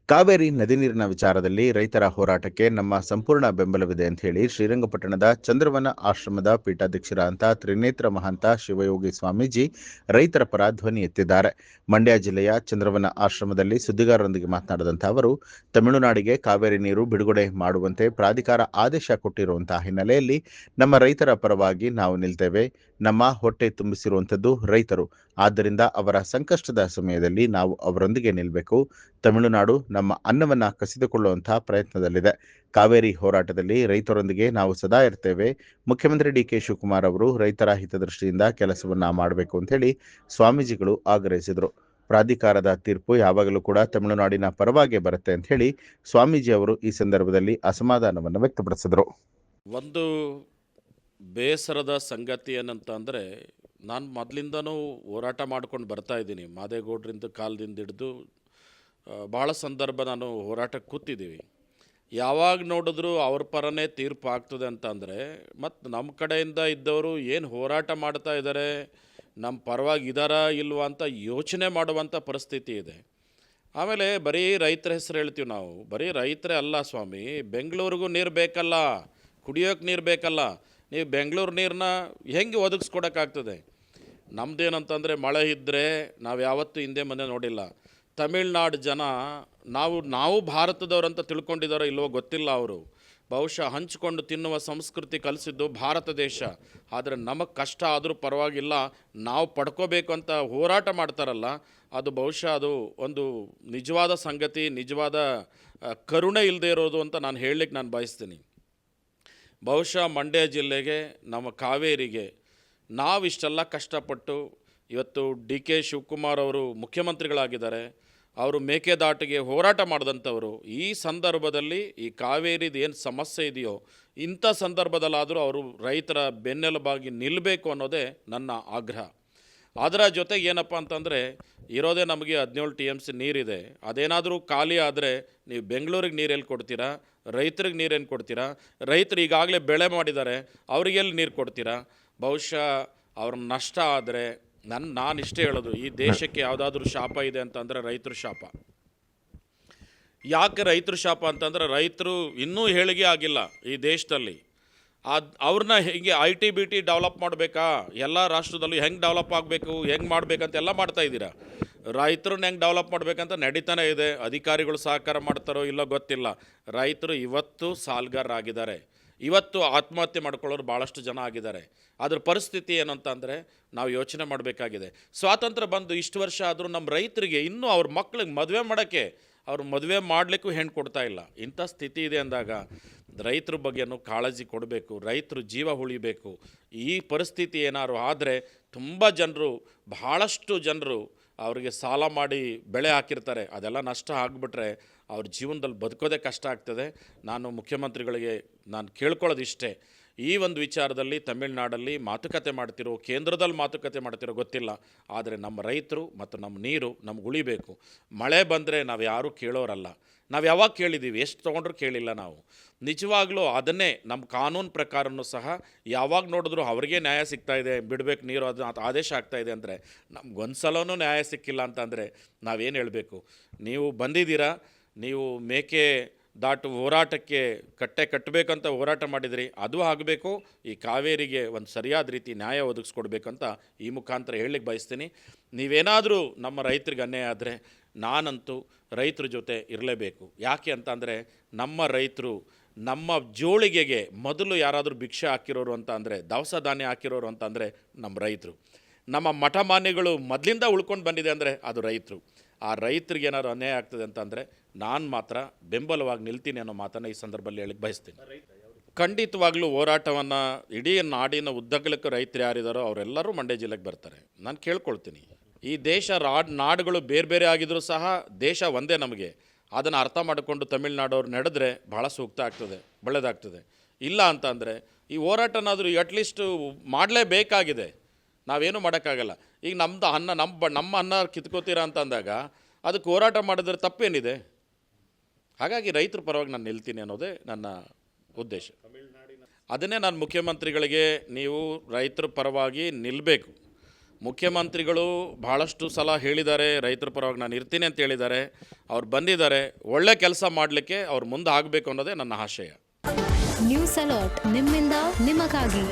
ಕಾವೇರಿ ನದಿ ನೀರಿನ ವಿಚಾರದಲ್ಲಿ ರೈತರ ಹೋರಾಟಕ್ಕೆ ನಮ್ಮ ಸಂಪೂರ್ಣ ಬೆಂಬಲವಿದೆ ಅಂತ ಹೇಳಿ ಶ್ರೀರಂಗಪಟ್ಟಣದ ಚಂದ್ರವನ ಆಶ್ರಮದ ಪೀಠಾಧ್ಯಕ್ಷರಾದಂಥ ತ್ರಿನೇತ್ರ ಮಹಂತ ಶಿವಯೋಗಿ ಸ್ವಾಮೀಜಿ ರೈತರ ಪರ ಧ್ವನಿ ಎತ್ತಿದ್ದಾರೆ. ಮಂಡ್ಯ ಜಿಲ್ಲೆಯ ಚಂದ್ರವನ ಆಶ್ರಮದಲ್ಲಿ ಸುದ್ದಿಗಾರರೊಂದಿಗೆ ಮಾತನಾಡಿದಂಥ ಅವರು, ತಮಿಳುನಾಡಿಗೆ ಕಾವೇರಿ ನೀರು ಬಿಡುಗಡೆ ಮಾಡುವಂತೆ ಪ್ರಾಧಿಕಾರ ಆದೇಶ ಕೊಟ್ಟಿರುವಂತಹ ಹಿನ್ನೆಲೆಯಲ್ಲಿ ನಮ್ಮ ರೈತರ ಪರವಾಗಿ ನಾವು ನಿಲ್ತೇವೆ. ನಮ್ಮ ಹೊಟ್ಟೆ ತುಂಬಿಸಿರುವಂಥದ್ದು ರೈತರು. ಆದ್ದರಿಂದ ಅವರ ಸಂಕಷ್ಟದ ಸಮಯದಲ್ಲಿ ನಾವು ಅವರೊಂದಿಗೆ ನಿಲ್ಲಬೇಕು. ತಮಿಳುನಾಡು ನಮ್ಮ ಅನ್ನವನ್ನ ಕಸಿದುಕೊಳ್ಳುವಂತಹ ಪ್ರಯತ್ನದಲ್ಲಿದೆ. ಕಾವೇರಿ ಹೋರಾಟದಲ್ಲಿ ರೈತರೊಂದಿಗೆ ನಾವು ಸದಾ ಇರ್ತೇವೆ. ಮುಖ್ಯಮಂತ್ರಿ ಡಿ.ಕೆ. ಶಿವಕುಮಾರ್ ಅವರು ರೈತರ ಹಿತದೃಷ್ಟಿಯಿಂದ ಕೆಲಸವನ್ನ ಮಾಡಬೇಕು ಅಂತ ಹೇಳಿ ಸ್ವಾಮೀಜಿಗಳು ಆಗ್ರಹಿಸಿದರು. ಪ್ರಾಧಿಕಾರದ ತೀರ್ಪು ಯಾವಾಗಲೂ ಕೂಡ ತಮಿಳುನಾಡಿನ ಪರವಾಗಿ ಬರುತ್ತೆ ಅಂತ ಹೇಳಿ ಸ್ವಾಮೀಜಿ ಅವರು ಈ ಸಂದರ್ಭದಲ್ಲಿ ಅಸಮಾಧಾನವನ್ನು ವ್ಯಕ್ತಪಡಿಸಿದರು. ಒಂದು ಬೇಸರದ ಸಂಗತಿ ಏನಂತ ಅಂದರೆ, ನಾನು ಮೊದಲಿಂದನೂ ಹೋರಾಟ ಮಾಡ್ಕೊಂಡು ಬರ್ತಾ ಇದ್ದೀನಿ. ಮಾದೇಗೌಡರಿಂದ ಕಾಲದಿಂದ ಹಿಡಿದು ಭಾಳ ಸಂದರ್ಭ ನಾನು ಹೋರಾಟಕ್ಕೆ ಕೂತಿದ್ದೀವಿ. ಯಾವಾಗ ನೋಡಿದ್ರೂ ಅವ್ರ ಪರನೇ ತೀರ್ಪು ಆಗ್ತದೆ ಅಂತಂದರೆ, ಮತ್ತು ನಮ್ಮ ಕಡೆಯಿಂದ ಇದ್ದವರು ಏನು ಹೋರಾಟ ಮಾಡ್ತಾ ಇದ್ದಾರೆ, ನಮ್ಮ ಪರವಾಗಿ ಇದ್ದಾರಾ ಇಲ್ವಾ ಅಂತ ಯೋಚನೆ ಮಾಡುವಂಥ ಪರಿಸ್ಥಿತಿ ಇದೆ. ಆಮೇಲೆ ಬರೀ ರೈತರ ಹೆಸರು ಹೇಳ್ತೀವಿ ನಾವು. ಬರೀ ರೈತರೇ ಅಲ್ಲ ಸ್ವಾಮಿ, ಬೆಂಗಳೂರಿಗೂ ನೀರು ಬೇಕಲ್ಲ, ಕುಡಿಯೋಕ್ಕೆ ನೀರು ಬೇಕಲ್ಲ. ನೀವು ಬೆಂಗಳೂರು ನೀರನ್ನ ಹೆಂಗೆ ಒದಗಿಸ್ಕೊಡೋಕ್ಕಾಗ್ತದೆ? ನಮ್ಮದೇನಂತಂದರೆ, ಮಳೆ ಇದ್ದರೆ ನಾವು ಯಾವತ್ತೂ ಹಿಂದೆ ಮುಂದೆ ನೋಡಿಲ್ಲ. ತಮಿಳ್ನಾಡು ಜನ ನಾವು ಭಾರತದವರಂತ ತಿಳ್ಕೊಂಡಿದ್ದಾರೋ ಇಲ್ವೋ ಗೊತ್ತಿಲ್ಲ. ಅವರು ಬಹುಶಃ ಹಂಚಿಕೊಂಡು ತಿನ್ನುವ ಸಂಸ್ಕೃತಿ ಕಲಿಸಿದ್ದು ಭಾರತ ದೇಶ. ಆದರೆ ನಮಗೆ ಕಷ್ಟ ಆದರೂ ಪರವಾಗಿಲ್ಲ, ನಾವು ಪಡ್ಕೋಬೇಕು ಅಂತ ಹೋರಾಟ ಮಾಡ್ತಾರಲ್ಲ, ಅದು ಬಹುಶಃ ಅದು ಒಂದು ನಿಜವಾದ ಸಂಗತಿ, ನಿಜವಾದ ಕರುಣೆ ಇಲ್ಲದೆ ಇರೋದು ಅಂತ ನಾನು ಹೇಳಲಿಕ್ಕೆ ನಾನು ಬಯಸ್ತೀನಿ. ಬಹುಶಃ ಮಂಡ್ಯ ಜಿಲ್ಲೆಗೆ, ನಮ್ಮ ಕಾವೇರಿಗೆ ನಾವಿಷ್ಟೆಲ್ಲ ಕಷ್ಟಪಟ್ಟು ಇವತ್ತು ಡಿ.ಕೆ. ಶಿವಕುಮಾರ್ ಅವರು ಮುಖ್ಯಮಂತ್ರಿಗಳಾಗಿದ್ದಾರೆ. ಅವರು ಮೇಕೆದಾಟಿಗೆ ಹೋರಾಟ ಮಾಡಿದಂಥವರು. ಈ ಸಂದರ್ಭದಲ್ಲಿ ಈ ಕಾವೇರಿದು ಏನು ಸಮಸ್ಯೆ ಇದೆಯೋ, ಇಂಥ ಸಂದರ್ಭದಲ್ಲಾದರೂ ಅವರು ರೈತರ ಬೆನ್ನೆಲುಬಾಗಿ ನಿಲ್ಲಬೇಕು ಅನ್ನೋದೇ ನನ್ನ ಆಗ್ರಹ. ಅದರ ಜೊತೆಗೆ ಏನಪ್ಪ ಅಂತಂದರೆ, ಇರೋದೇ ನಮಗೆ 17 TMC ನೀರಿದೆ. ಅದೇನಾದರೂ ಖಾಲಿ ಆದರೆ ನೀವು ಬೆಂಗಳೂರಿಗೆ ನೀರೆಲ್ಲಿ ಕೊಡ್ತೀರಾ? ರೈತರಿಗೆ ನೀರೇನು ಕೊಡ್ತೀರಾ? ರೈತರು ಈಗಾಗಲೇ ಬೆಳೆ ಮಾಡಿದ್ದಾರೆ, ಅವರಿಗೆಲ್ಲಿ ನೀರು ಕೊಡ್ತೀರಾ? ಬಹುಶಃ ಅವ್ರ ನಷ್ಟ ಆದರೆ ನಾನು ಇಷ್ಟೇ ಹೇಳೋದು, ಈ ದೇಶಕ್ಕೆ ಯಾವುದಾದ್ರೂ ಶಾಪ ಇದೆ ಅಂತಂದರೆ ರೈತರ ಶಾಪ. ಯಾಕೆ ರೈತರ ಶಾಪ ಅಂತಂದರೆ, ರೈತರು ಇನ್ನೂ ಏಳಿಗೆ ಆಗಿಲ್ಲ ಈ ದೇಶದಲ್ಲಿ. ಅವ್ರನ್ನ ಹೇಗೆ IT-BT ಡೆವಲಪ್ ಮಾಡಬೇಕಾ? ಎಲ್ಲ ರಾಷ್ಟ್ರದಲ್ಲೂ ಹೆಂಗೆ ಡೆವಲಪ್ ಆಗಬೇಕು, ಹೆಂಗೆ ಮಾಡಬೇಕಂತ ಎಲ್ಲ ಮಾಡ್ತಾಯಿದ್ದೀರಾ. ರೈತರನ್ನ ಹೆಂಗೆ ಡೆವಲಪ್ ಮಾಡಬೇಕಂತ ನಡೀತಾನೆ ಇದೆ. ಅಧಿಕಾರಿಗಳು ಸಹಕಾರ ಮಾಡ್ತಾರೋ ಇಲ್ಲೋ ಗೊತ್ತಿಲ್ಲ. ರೈತರು ಇವತ್ತು ಸಾಲಗಾರರಾಗಿದ್ದಾರೆ. ಇವತ್ತು ಆತ್ಮಹತ್ಯೆ ಮಾಡ್ಕೊಳ್ಳೋರು ಭಾಳಷ್ಟು ಜನ ಆಗಿದ್ದಾರೆ. ಅದ್ರ ಪರಿಸ್ಥಿತಿ ಏನಂತ ಅಂದರೆ, ನಾವು ಯೋಚನೆ ಮಾಡಬೇಕಾಗಿದೆ. ಸ್ವಾತಂತ್ರ್ಯ ಬಂದು ಇಷ್ಟು ವರ್ಷ ಆದರೂ ನಮ್ಮ ರೈತರಿಗೆ ಇನ್ನೂ ಅವ್ರ ಮಕ್ಳಿಗೆ ಮದುವೆ ಮಾಡೋಕ್ಕೆ, ಅವ್ರು ಮದುವೆ ಮಾಡಲಿಕ್ಕೂ ಹೆಣ್ಣು ಕೊಡ್ತಾ ಇಲ್ಲ. ಇಂಥ ಸ್ಥಿತಿ ಇದೆ ಅಂದಾಗ ರೈತರ ಬಗ್ಗೆನೂ ಕಾಳಜಿ ಕೊಡಬೇಕು, ರೈತರು ಜೀವ ಉಳಿಬೇಕು. ಈ ಪರಿಸ್ಥಿತಿ ಏನಾದ್ರು ಆದರೆ ತುಂಬ ಜನರು, ಭಾಳಷ್ಟು ಜನರು ಅವರಿಗೆ ಸಾಲ ಮಾಡಿ ಬೆಳೆ ಹಾಕಿರ್ತಾರೆ, ಅದೆಲ್ಲ ನಷ್ಟ ಆಗಿಬಿಟ್ರೆ ಅವ್ರ ಜೀವನದಲ್ಲಿ ಬದುಕೋದೇ ಕಷ್ಟ ಆಗ್ತದೆ. ನಾನು ಮುಖ್ಯಮಂತ್ರಿಗಳಿಗೆ ನಾನು ಕೇಳ್ಕೊಳ್ಳೋದಿಷ್ಟೇ, ಈ ಒಂದು ವಿಚಾರದಲ್ಲಿ ತಮಿಳುನಾಡಲ್ಲಿ ಮಾತುಕತೆ ಮಾಡ್ತಿರೋ, ಕೇಂದ್ರದಲ್ಲಿ ಮಾತುಕತೆ ಮಾಡ್ತಿರೋ ಗೊತ್ತಿಲ್ಲ, ಆದರೆ ನಮ್ಮ ರೈತರು ಮತ್ತು ನಮ್ಮ ನೀರು ನಮ್ಗೆ ಉಳಿಬೇಕು. ಮಳೆ ಬಂದರೆ ನಾವು ಯಾರೂ ಕೇಳೋರಲ್ಲ. ನಾವು ಯಾವಾಗ ಕೇಳಿದ್ದೀವಿ? ಎಷ್ಟು ತೊಗೊಂಡ್ರೂ ಕೇಳಿಲ್ಲ ನಾವು. ನಿಜವಾಗ್ಲೂ ಅದನ್ನೇ ನಮ್ಮ ಕಾನೂನು ಪ್ರಕಾರನೂ ಸಹ ಯಾವಾಗ ನೋಡಿದ್ರು ಅವ್ರಿಗೆ ನ್ಯಾಯ ಸಿಗ್ತಾಯಿದೆ, ಬಿಡಬೇಕು ನೀರು, ಅದು ಆದೇಶ ಆಗ್ತಾಯಿದೆ ಅಂದರೆ, ನಮ್ಗೊಂದು ಸಲವೂ ನ್ಯಾಯ ಸಿಕ್ಕಿಲ್ಲ ಅಂತಂದರೆ ನಾವೇನು ಹೇಳಬೇಕು? ನೀವು ಬಂದಿದ್ದೀರಾ, ನೀವು ಮೇಕೆ ದಾಟು ಹೋರಾಟಕ್ಕೆ ಕಟ್ಟಬೇಕಂತ ಹೋರಾಟ ಮಾಡಿದ್ರಿ, ಅದು ಆಗಬೇಕು. ಈ ಕಾವೇರಿಗೆ ಒಂದು ಸರಿಯಾದ ರೀತಿ ನ್ಯಾಯ ಒದಗಿಸ್ಕೊಡ್ಬೇಕಂತ ಈ ಮುಖಾಂತರ ಹೇಳಲಿಕ್ಕೆ ಬಯಸ್ತೀನಿ. ನೀವೇನಾದರೂ ನಮ್ಮ ರೈತರಿಗೆ ಅನ್ಯಾಯ ಆದರೆ, ನಾನಂತೂ ರೈತರ ಜೊತೆ ಇರಲೇಬೇಕು. ಯಾಕೆ ಅಂತಂದರೆ, ನಮ್ಮ ರೈತರು ನಮ್ಮ ಜೋಳಿಗೆಗೆ ಮೊದಲು ಯಾರಾದರೂ ಭಿಕ್ಷೆ ಹಾಕಿರೋರು ಅಂತ ಅಂದರೆ, ದವಸ ಧಾನ್ಯ ಹಾಕಿರೋರು ಅಂತ ಅಂದರೆ ನಮ್ಮ ರೈತರು. ನಮ್ಮ ಮಠಮಾನ್ಯಗಳು ಮೊದಲಿಂದ ಉಳ್ಕೊಂಡು ಬಂದಿದೆ ಅಂದರೆ ಅದು ರೈತರು. ಆ ರೈತರಿಗೆ ಏನಾದ್ರು ಅನ್ಯಾಯ ಆಗ್ತದೆ ಅಂತಂದರೆ ನಾನು ಮಾತ್ರ ಬೆಂಬಲವಾಗಿ ನಿಲ್ತೀನಿ ಅನ್ನೋ ಮಾತನ್ನು ಈ ಸಂದರ್ಭದಲ್ಲಿ ಹೇಳಕ್ಕೆ ಬಯಸ್ತೀನಿ. ಖಂಡಿತವಾಗ್ಲೂ ಹೋರಾಟವನ್ನು ಇಡೀ ನಾಡಿನ ಉದ್ದಗಲಕ್ಕೂ ರೈತರು ಯಾರಿದ್ದಾರೋ ಅವರೆಲ್ಲರೂ ಮಂಡ್ಯ ಜಿಲ್ಲೆಗೆ ಬರ್ತಾರೆ. ನಾನು ಕೇಳ್ಕೊಳ್ತೀನಿ, ಈ ದೇಶ ನಾಡುಗಳು ಬೇರೆ ಬೇರೆ ಆಗಿದ್ರೂ ಸಹ ದೇಶ ಒಂದೇ ನಮಗೆ. ಅದನ್ನು ಅರ್ಥ ಮಾಡಿಕೊಂಡು ತಮಿಳ್ನಾಡವ್ರು ನಡೆದ್ರೆ ಭಾಳ ಸೂಕ್ತ ಆಗ್ತದೆ, ಒಳ್ಳೆಯದಾಗ್ತದೆ. ಇಲ್ಲ ಅಂತಂದರೆ ಈ ಹೋರಾಟನಾದರೂ ಅಟ್ಲೀಸ್ಟು ಮಾಡಲೇಬೇಕಾಗಿದೆ. ನಾವೇನು ಮಾಡೋಕ್ಕಾಗಲ್ಲ. ಈಗ ನಮ್ಮದು ಅನ್ನ ನಮ್ಮ ಅನ್ನ ಕಿತ್ಕೋತೀರಾ ಅಂತ ಅಂದಾಗ ಅದಕ್ಕೆ ಹೋರಾಟ ಮಾಡಿದ್ರೆ ತಪ್ಪೇನಿದೆ? ಹಾಗಾಗಿ ರೈತರ ಪರವಾಗಿ ನಾನು ನಿಲ್ತೀನಿ ಅನ್ನೋದೇ ನನ್ನ ಉದ್ದೇಶ. ಅದನ್ನೇ ನಾನು ಮುಖ್ಯಮಂತ್ರಿಗಳಿಗೆ, ನೀವು ರೈತರ ಪರವಾಗಿ ನಿಲ್ಲಬೇಕು. ಮುಖ್ಯಮಂತ್ರಿಗಳು ಭಾಳಷ್ಟು ಸಲ ಹೇಳಿದ್ದಾರೆ, ರೈತರ ಪರವಾಗಿ ನಾನು ಇರ್ತೀನಿ ಅಂತ ಹೇಳಿದ್ದಾರೆ. ಅವ್ರು ಬಂದಿದ್ದಾರೆ, ಒಳ್ಳೆ ಕೆಲಸ ಮಾಡಲಿಕ್ಕೆ ಅವ್ರು ಮುಂದೆ ಆಗಬೇಕು ಅನ್ನೋದೇ ನನ್ನ ಆಶಯ. ನ್ಯೂಸ್ ಅಲರ್ಟ್, ನಿಮ್ಮಿಂದ ನಿಮಗಾಗಿ.